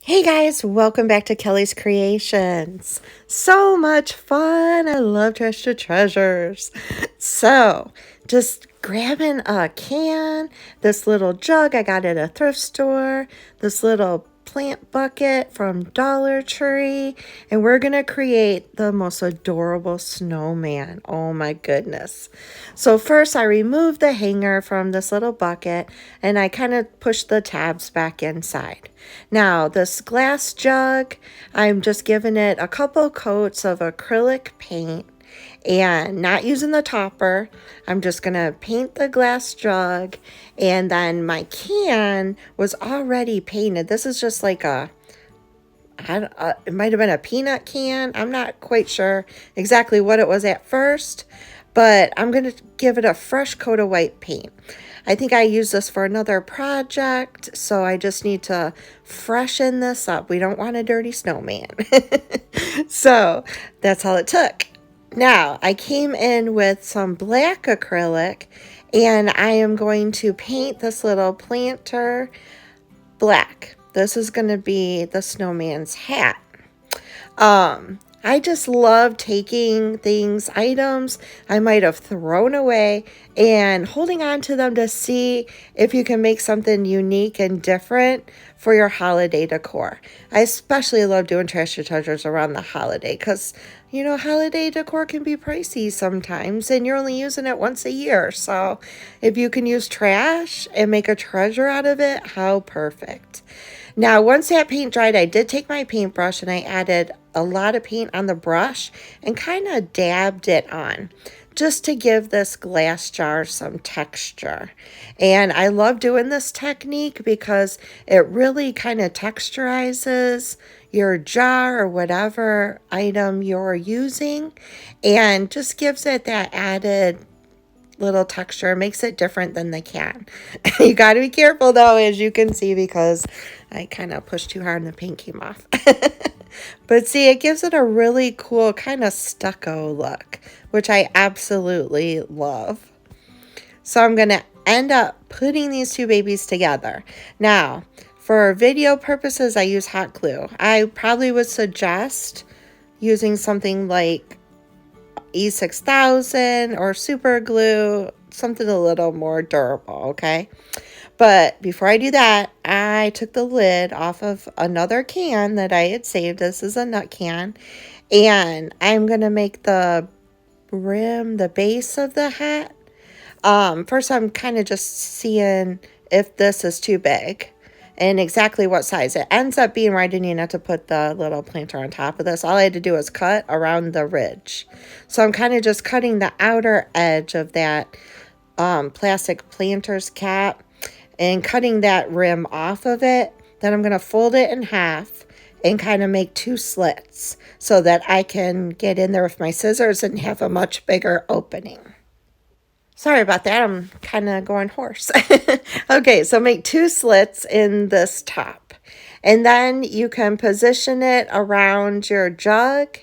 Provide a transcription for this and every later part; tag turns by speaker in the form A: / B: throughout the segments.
A: Hey guys, welcome back to Kelly's Creations. So much fun. I love Treasure Treasures. So, just grabbing a can, this little jug I got at a thrift store, this little plant bucket from Dollar Tree, and we're going to create the most adorable snowman. Oh my goodness. So first I removed the hanger from this little bucket and I kind of pushed the tabs back inside. Now this glass jug, I'm just giving it a couple coats of acrylic paint and not using the topper. I'm just going to paint the glass jug, and then my can was already painted. This is just like it might have been a peanut can. I'm not quite sure exactly what it was at first, but I'm going to give it a fresh coat of white paint. I think I use this for another project, so I just need to freshen this up. We don't want a dirty snowman. So that's all it took. Now, I came in with some black acrylic, and I am going to paint this little planter black. This is going to be the snowman's hat. I just love taking items I might have thrown away and holding on to them to see if you can make something unique and different for your holiday decor. I especially love doing treasure treasures around the holiday because, holiday decor can be pricey sometimes and you're only using it once a year. So if you can use trash and make a treasure out of it, how perfect. Now, once that paint dried, I did take my paintbrush and I added a lot of paint on the brush and kind of dabbed it on just to give this glass jar some texture. And I love doing this technique because it really kind of texturizes your jar or whatever item you're using and just gives it that added little texture, makes it different than the can. You got to be careful though, as you can see, because I kind of pushed too hard and the paint came off. But see, it gives it a really cool kind of stucco look, which I absolutely love. So I'm going to end up putting these two babies together. Now, for video purposes, I use hot glue. I probably would suggest using something like E6000 or super glue, something a little more durable, okay? But before I do that, I took the lid off of another can that I had saved. This is a nut can. And I'm going to make the rim, the base of the hat. First, I'm kind of just seeing if this is too big and exactly what size. It ends up being right, and you have to put the little planter on top of this. All I had to do was cut around the ridge. So I'm kind of just cutting the outer edge of that plastic planter's cap and cutting that rim off of it. Then I'm going to fold it in half and kind of make two slits so that I can get in there with my scissors and have a much bigger opening. Sorry about that. I'm kind of going hoarse. Okay, so make two slits in this top. And then you can position it around your jug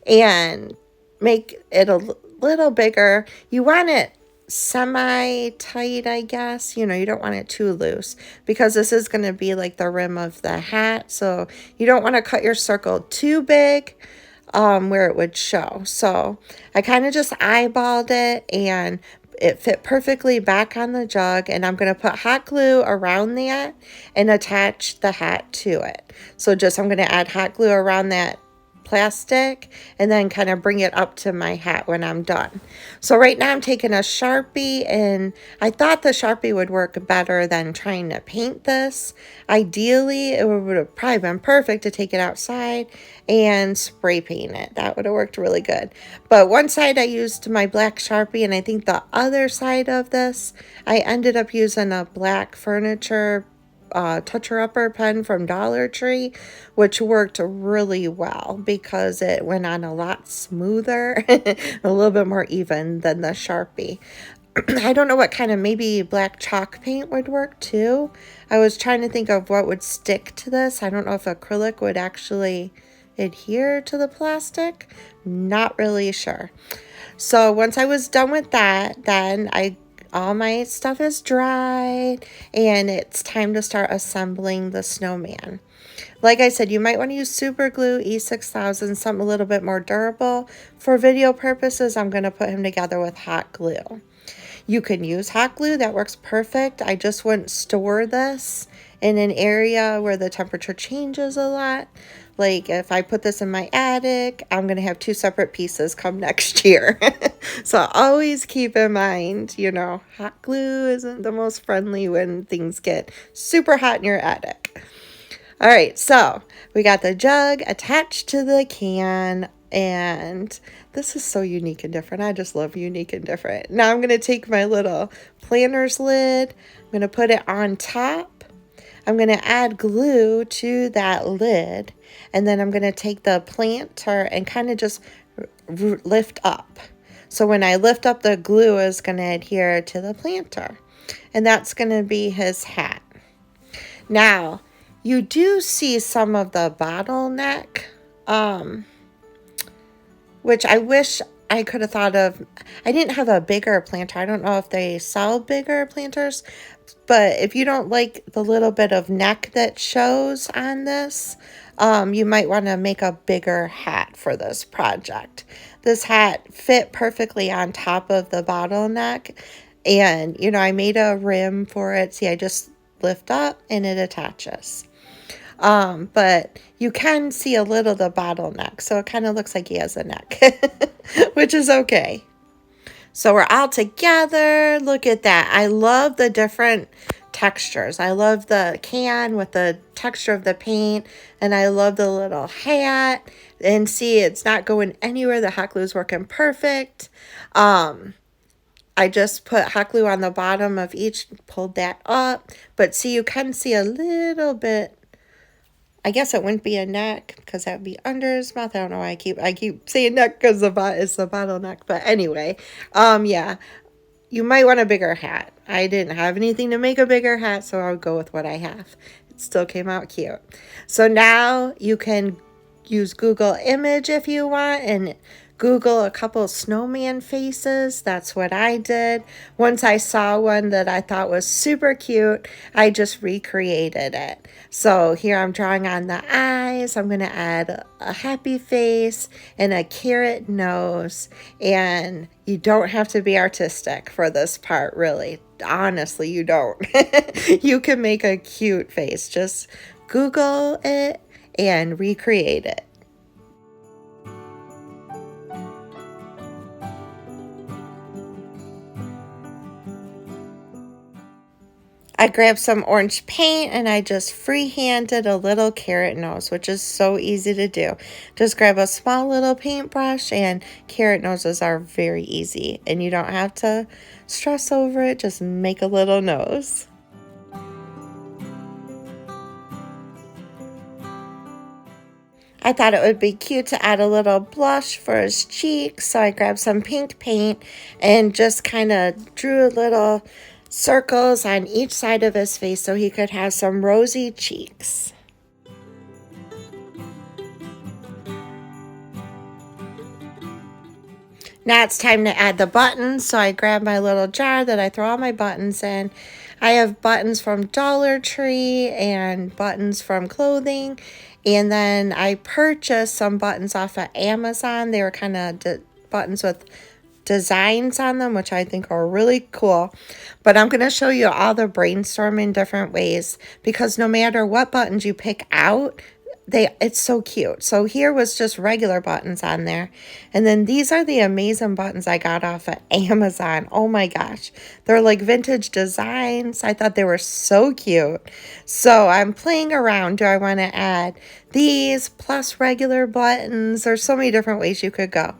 A: and make it a little bigger. You want it semi-tight, I guess. You don't want it too loose because this is going to be like the rim of the hat. So you don't want to cut your circle too big where it would show. So I kind of just eyeballed it and it fit perfectly back on the jug, and I'm going to put hot glue around that and attach the hat to it. So I'm going to add hot glue around that plastic and then kind of bring it up to my hat when I'm done. So right now I'm taking a Sharpie, and I thought the Sharpie would work better than trying to paint this. Ideally, it would have probably been perfect to take it outside and spray paint it. That would have worked really good. But one side I used my black Sharpie, and I think the other side of this, I ended up using a black furniture toucher-upper pen from Dollar Tree, which worked really well because it went on a lot smoother, a little bit more even than the Sharpie. I don't know what kind of, maybe black chalk paint would work too. I was trying to think of what would stick to this. I don't know if acrylic would actually adhere to the plastic. Not really sure. So once I was done with that, then all my stuff is dried and it's time to start assembling the snowman. Like I said, you might want to use super glue, E6000, something a little bit more durable. For video purposes, I'm going to put him together with hot glue. You can use hot glue, that works perfect. I just wouldn't store this in an area where the temperature changes a lot. Like if I put this in my attic, I'm going to have 2 separate pieces come next year. So always keep in mind, you know, hot glue isn't the most friendly when things get super hot in your attic. All right, so we got the jug attached to the can, and this is so unique and different. I just love unique and different. Now I'm going to take my little planter's lid. I'm going to put it on top. I'm going to add glue to that lid, and then I'm going to take the planter and kind of just lift up. So when I lift up, the glue is going to adhere to the planter, and that's going to be his hat. Now, you do see some of the bottleneck, which I wish I could have thought of. I didn't have a bigger planter. I don't know if they sell bigger planters, but if you don't like the little bit of neck that shows on this, you might want to make a bigger hat for this project. This hat fit perfectly on top of the bottleneck, and, you know, I made a rim for it. See, I just lift up and it attaches. But you can see a little the bottleneck, so it kind of looks like he has a neck, which is okay. So we're all together. Look at that. I love the different textures. I love the can with the texture of the paint, and I love the little hat. And see, it's not going anywhere. The hot glue is working perfect. I just put hot glue on the bottom of each, pulled that up, but see, you can see a little bit. I guess it wouldn't be a neck because that would be under his mouth. I don't know why I keep saying neck because it's the bottleneck. But anyway, yeah, you might want a bigger hat. I didn't have anything to make a bigger hat, so I'll go with what I have. It still came out cute. So now you can use Google Image if you want and Google a couple snowman faces. That's what I did. Once I saw one that I thought was super cute, I just recreated it. So here I'm drawing on the eyes. I'm going to add a happy face and a carrot nose. And you don't have to be artistic for this part, really. Honestly, you don't. You can make a cute face. Just Google it and recreate it. I grabbed some orange paint and I just freehanded a little carrot nose, which is so easy to do. Just grab a small little paintbrush, and carrot noses are very easy and you don't have to stress over it. Just make a little nose. I thought it would be cute to add a little blush for his cheeks, so I grabbed some pink paint and just kind of drew a little circles on each side of his face so he could have some rosy cheeks. Now it's time to add the buttons, so I grabbed my little jar that I throw all my buttons in. I have buttons from Dollar Tree and buttons from clothing, and then I purchased some buttons off of Amazon. They were kind of buttons with designs on them, which I think are really cool. But I'm going to show you all the brainstorming different ways, because no matter what buttons you pick out, it's so cute. So here was just regular buttons on there. And then these are the amazing buttons I got off of Amazon. Oh my gosh. They're like vintage designs. I thought they were so cute. So I'm playing around. Do I want to add these plus regular buttons? There's so many different ways you could go.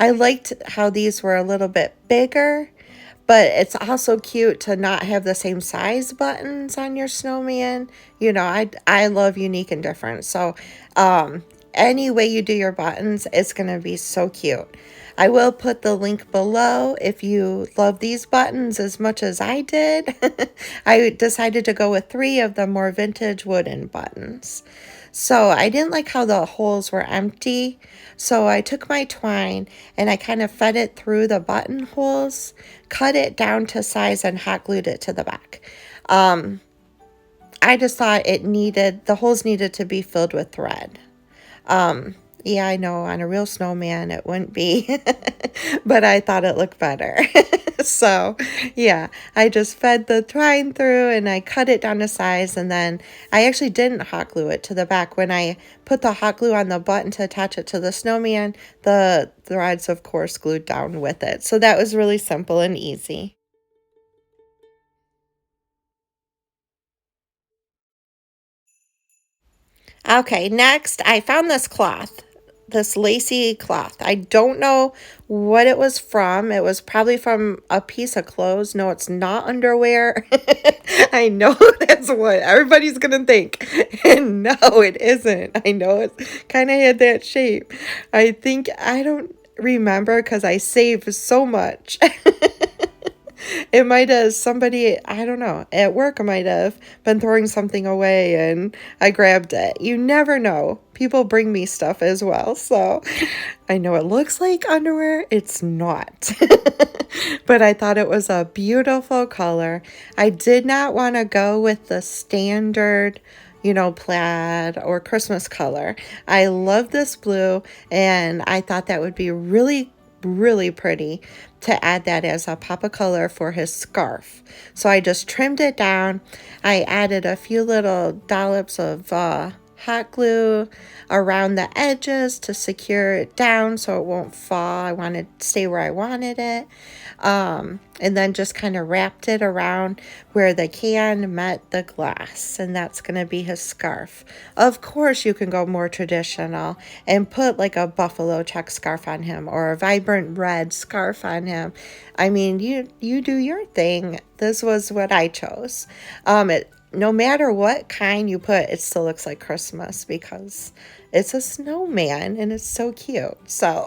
A: I liked how these were a little bit bigger, but it's also cute to not have the same size buttons on your snowman. You know, I love unique and different. So any way you do your buttons, it's going to be so cute. I will put the link below if you love these buttons as much as I did. I decided to go with 3 of the more vintage wooden buttons. So I didn't like how the holes were empty. So I took my twine and I kind of fed it through the buttonholes, cut it down to size, and hot glued it to the back. I just thought the holes needed to be filled with thread. Yeah, I know on a real snowman it wouldn't be, but I thought it looked better. So, yeah, I just fed the twine through and I cut it down to size, and then I actually didn't hot glue it to the back. When I put the hot glue on the button to attach it to the snowman, the threads, of course, glued down with it. So that was really simple and easy. Okay, next I found this cloth, this lacy cloth. I don't know what it was from. It was probably from a piece of clothes. No, it's not underwear. I know that's what everybody's going to think. And no, it isn't. I know it kind of had that shape. I don't remember because I saved so much. It might have somebody, I don't know, at work I might have been throwing something away and I grabbed it. You never know. People bring me stuff as well. So I know it looks like underwear. It's not. But I thought it was a beautiful color. I did not want to go with the standard, plaid or Christmas color. I love this blue and I thought that would be really pretty to add that as a pop of color for his scarf. So I just trimmed it down. I added a few little dollops of hot glue around the edges to secure it down so it won't fall. I wanted to stay where I wanted it. And then just kind of wrapped it around where the can met the glass, and that's going to be his scarf. Of course, you can go more traditional and put like a buffalo check scarf on him or a vibrant red scarf on him. I mean, you do your thing. This was what I chose. No matter what kind you put, it still looks like Christmas because it's a snowman and it's so cute. So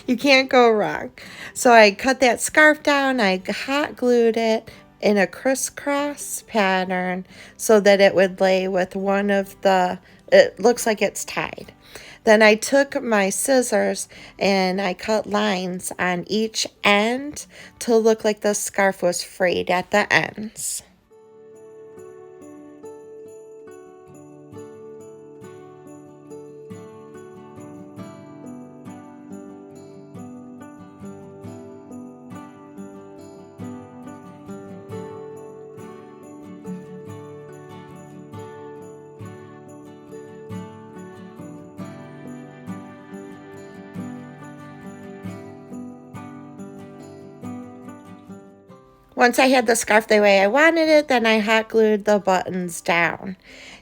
A: you can't go wrong. So I cut that scarf down. I hot glued it in a crisscross pattern so that it would lay with it looks like it's tied. Then I took my scissors and I cut lines on each end to look like the scarf was frayed at the ends. Once I had the scarf the way I wanted it, then I hot glued the buttons down.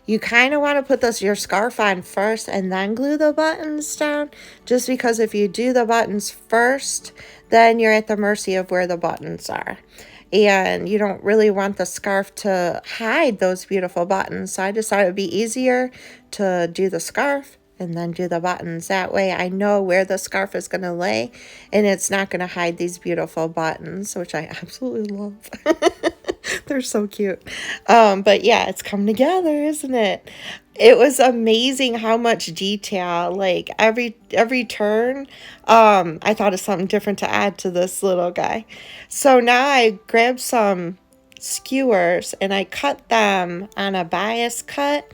A: You kind of want to put your scarf on first and then glue the buttons down, just because if you do the buttons first, then you're at the mercy of where the buttons are. And you don't really want the scarf to hide those beautiful buttons. So I decided it would be easier to do the scarf and then do the buttons. That way I know where the scarf is going to lay and it's not going to hide these beautiful buttons, which I absolutely love. They're so cute. But yeah, it's come together, isn't it? It was amazing how much detail, like every turn, I thought of something different to add to this little guy. So now I grabbed some skewers and I cut them on a bias cut,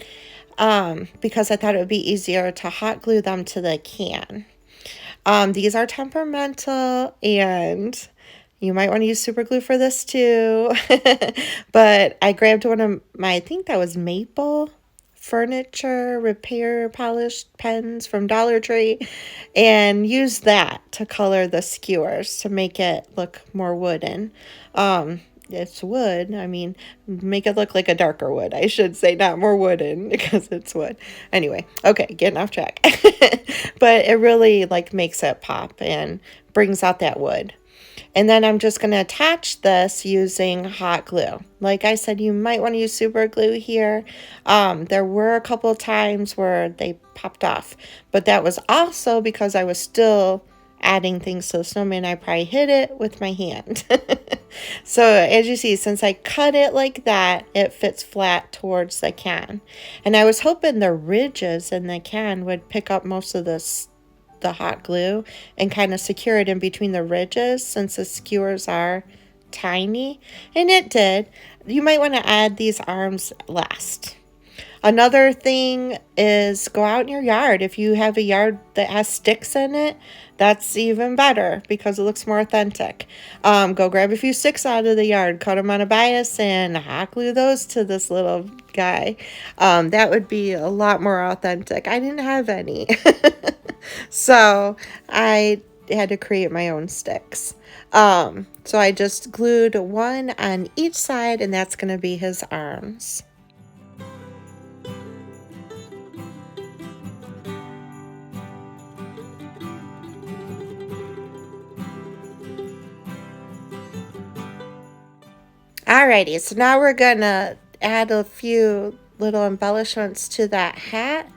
A: because I thought it would be easier to hot glue them to the can. These are temperamental and you might want to use super glue for this too. But I grabbed one of I think that was maple furniture repair polished pens from Dollar Tree and used that to color the skewers to make it look more wooden. It's wood. I mean, make it look like a darker wood. I should say not more wooden because it's wood. Anyway, okay, getting off track. But it really makes it pop and brings out that wood. And then I'm just going to attach this using hot glue. Like I said, you might want to use super glue here. There were a couple of times where they popped off, but that was also because I was still adding things to the snowman. I probably hit it with my hand. So as you see, since I cut it like that, it fits flat towards the can. And I was hoping the ridges in the can would pick up most of the hot glue and kind of secure it in between the ridges since the skewers are tiny, and it did. you might want to add these arms last. Another thing is go out in your yard. If you have a yard that has sticks in it, that's even better because it looks more authentic. Go grab a few sticks out of the yard, cut them on a bias, and hot glue those to this little guy. That would be a lot more authentic. I didn't have any. So I had to create my own sticks. So I just glued one on each side, and that's going to be his arms. Alrighty, so now we're gonna add a few little embellishments to that hat.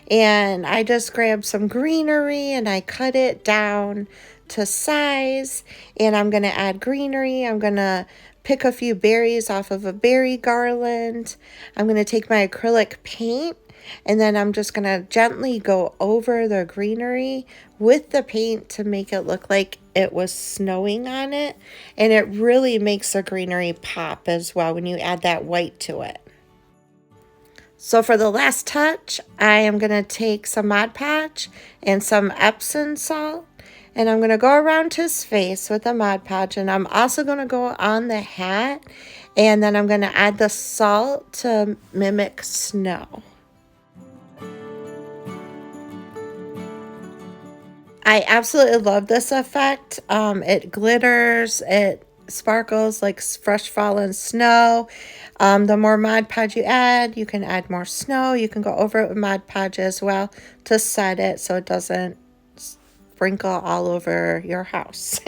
A: And I just grabbed some greenery and I cut it down to size. And I'm gonna add greenery. I'm gonna pick a few berries off of a berry garland. I'm gonna take my acrylic paint, and then I'm just gonna gently go over the greenery with the paint to make it look like it was snowing on it. And it really makes the greenery pop as well when you add that white to it. So for the last touch, I am going to take some Mod Podge and some Epsom salt, and I'm going to go around his face with the Mod Podge, and I'm also going to go on the hat, and then I'm going to add the salt to mimic snow. I absolutely love this effect. It glitters, it sparkles like fresh fallen snow. The more Mod Podge you add, you can add more snow. You can go over it with Mod Podge as well to set it so it doesn't sprinkle all over your house.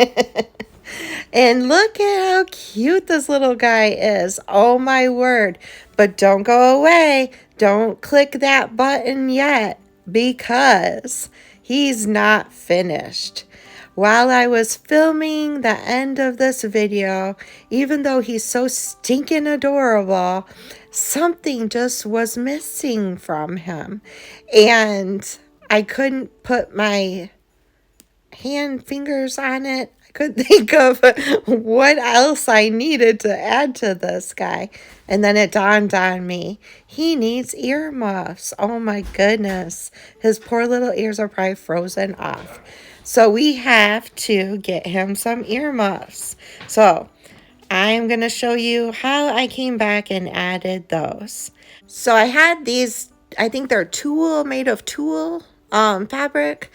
A: And look at how cute this little guy is. Oh my word. But don't go away. Don't click that button yet because he's not finished. While I was filming the end of this video, even though he's so stinking adorable, something just was missing from him. And I couldn't put my fingers on it. I couldn't think of what else I needed to add to this guy. And then it dawned on me, he needs ear muffs. Oh my goodness. His poor little ears are probably frozen off. So we have to get him some ear muffs. So I'm going to show you how I came back and added those. So I had these, I think they're tulle, made of tulle fabric,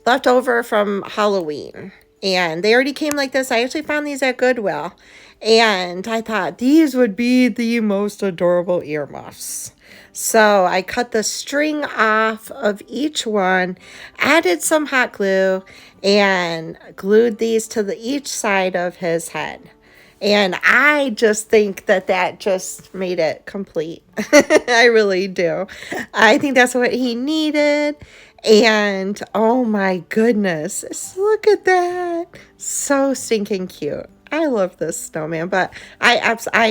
A: left over from Halloween. And they already came like this. I actually found these at Goodwill. And I thought these would be the most adorable earmuffs. So I cut the string off of each one, added some hot glue, and glued these to each side of his head. And I just think that just made it complete. I really do. I think that's what he needed. And oh my goodness, look at that. So stinking cute. I love this snowman, but I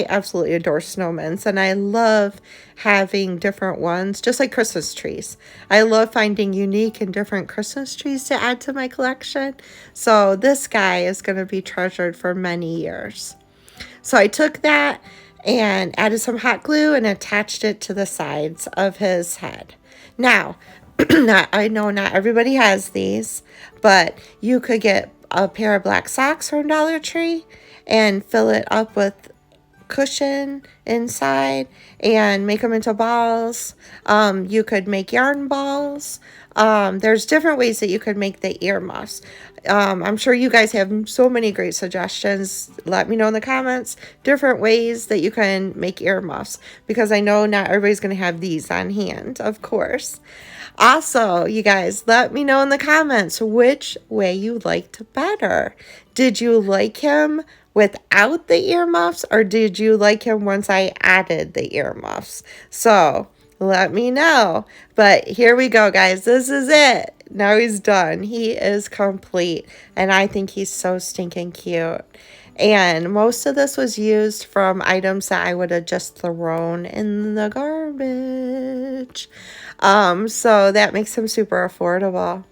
A: absolutely adore snowmen, and I love having different ones, just like Christmas trees. I love finding unique and different Christmas trees to add to my collection. So this guy is going to be treasured for many years. So I took that and added some hot glue and attached it to the sides of his head. Now, I know not everybody has these, but you could get a pair of black socks from Dollar Tree and fill it up with cushion inside and make them into balls. You could make yarn balls. There's different ways that you could make the earmuffs. I'm sure you guys have so many great suggestions. Let me know in the comments different ways that you can make earmuffs, because I know not everybody's going to have these on hand, of course. Also, you guys, let me know in the comments which way you liked better. Did you like him without the earmuffs, or did you like him once I added the earmuffs? So let me know. But here we go, guys. This is it. Now he's done. He is complete. And I think he's so stinking cute. And most of this was used from items that I would have just thrown in the garbage. So that makes him super affordable.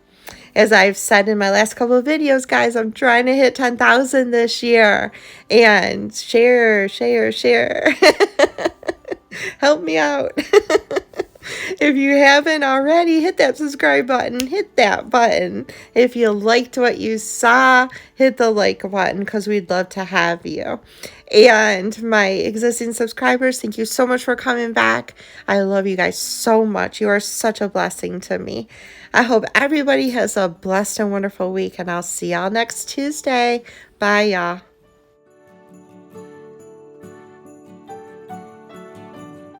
A: As I've said in my last couple of videos, guys, I'm trying to hit 10,000 this year. And share, share, share. Help me out. If you haven't already, hit that subscribe button. Hit that button. If you liked what you saw, hit the like button because we'd love to have you. And my existing subscribers, thank you so much for coming back. I love you guys so much. You are such a blessing to me. I hope everybody has a blessed and wonderful week, and I'll see y'all next Tuesday. Bye, y'all.